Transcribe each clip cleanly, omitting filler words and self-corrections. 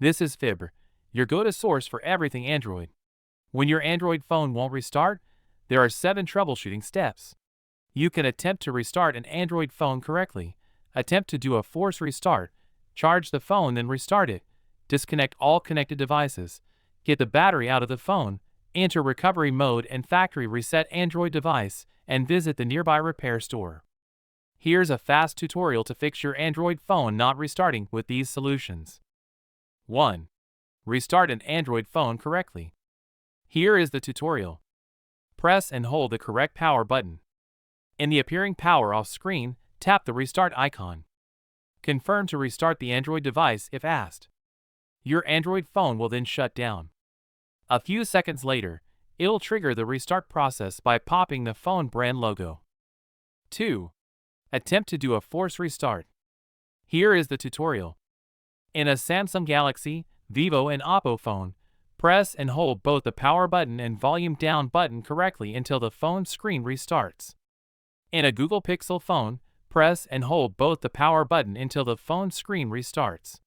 This is Fibber, your go-to source for everything Android. When your Android phone won't restart, there are 7 troubleshooting steps. You can attempt to restart an Android phone correctly, attempt to do a force restart, charge the phone then restart it, disconnect all connected devices, get the battery out of the phone, enter recovery mode and factory reset Android device, and visit the nearby repair store. Here's a fast tutorial to fix your Android phone not restarting with these solutions. 1. Restart an Android phone correctly. Here is the tutorial. Press and hold the correct power button. In the appearing power off screen, tap the restart icon. Confirm to restart the Android device if asked. Your Android phone will then shut down. A few seconds later, it'll trigger the restart process by popping the phone brand logo. 2. Attempt to do a force restart. Here is the tutorial. In a Samsung Galaxy, Vivo and Oppo phone, press and hold both the power button and volume down button correctly until the phone screen restarts. In a Google Pixel phone, press and hold both the power button until the phone screen restarts.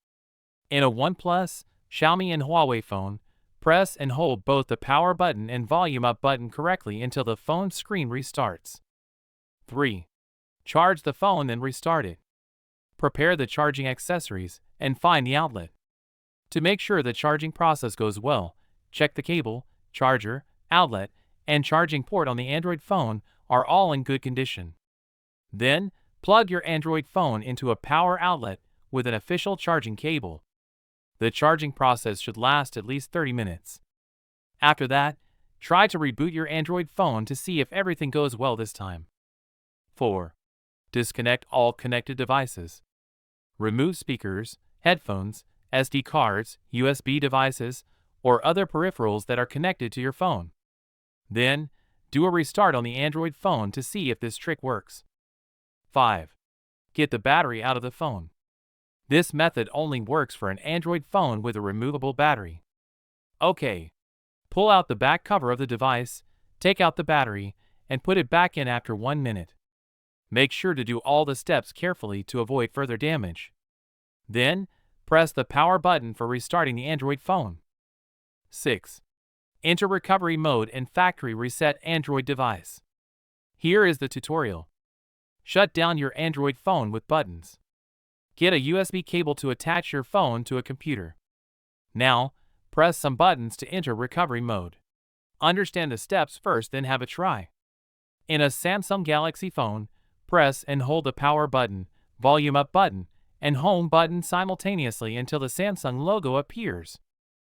In a OnePlus, Xiaomi and Huawei phone, press and hold both the power button and volume up button correctly until the phone screen restarts. 3. Charge the phone and restart it. Prepare the charging accessories and find the outlet. To make sure the charging process goes well, check the cable, charger, outlet, and charging port on the Android phone are all in good condition. Then, plug your Android phone into a power outlet with an official charging cable. The charging process should last at least 30 minutes. After that, try to reboot your Android phone to see if everything goes well this time. 4. Disconnect all connected devices. Remove speakers, headphones, SD cards, USB devices, or other peripherals that are connected to your phone. Then, do a restart on the Android phone to see if this trick works. 5. Get the battery out of the phone. This method only works for an Android phone with a removable battery. Okay. Pull out the back cover of the device, take out the battery, and put it back in after 1 minute. Make sure to do all the steps carefully to avoid further damage. Then, press the power button for restarting the Android phone. 6. Enter recovery mode and factory reset Android device. Here is the tutorial. Shut down your Android phone with buttons. Get a USB cable to attach your phone to a computer. Now, press some buttons to enter recovery mode. Understand the steps first, then have a try. In a Samsung Galaxy phone, press and hold the power button, volume up button, and home button simultaneously until the Samsung logo appears.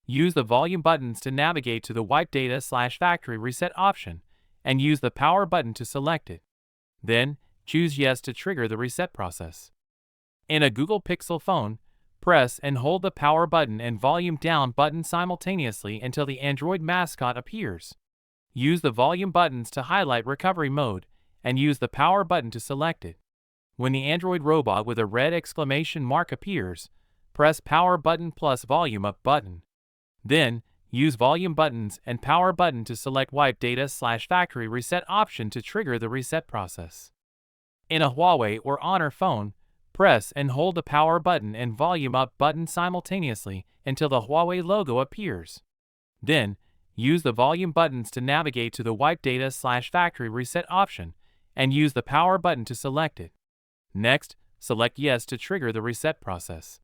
Use the volume buttons to navigate to the wipe data/factory reset option, and use the power button to select it. Then, choose yes to trigger the reset process. In a Google Pixel phone, press and hold the power button and volume down button simultaneously until the Android mascot appears. Use the volume buttons to highlight recovery mode, and use the power button to select it. When the Android robot with a red exclamation mark appears, press power button plus volume up button. Then, use volume buttons and power button to select wipe data/factory reset option to trigger the reset process. In a Huawei or Honor phone, press and hold the power button and volume up button simultaneously until the Huawei logo appears. Then, use the volume buttons to navigate to the wipe data/factory reset option, and use the power button to select it. Next, select yes to trigger the reset process.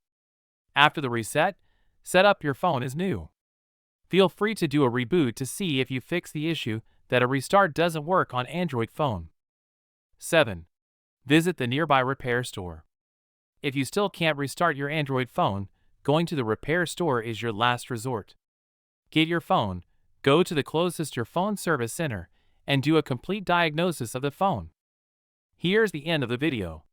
After the reset, set up your phone as new. Feel free to do a reboot to see if you fix the issue that a restart doesn't work on Android phone. 7. Visit the nearby repair store. If you still can't restart your Android phone, going to the repair store is your last resort. Get your phone, go to the closest your phone service center, and do a complete diagnosis of the phone. Here's the end of the video.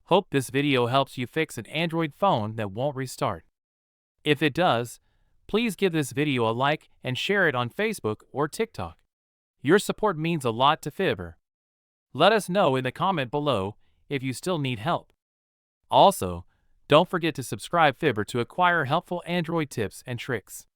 Hope this video helps you fix an Android phone that won't restart. If it does, please give this video a like and share it on Facebook or TikTok. Your support means a lot to Fibber. Let us know in the comment below if you still need help. Also, don't forget to subscribe Fibber to acquire helpful Android tips and tricks.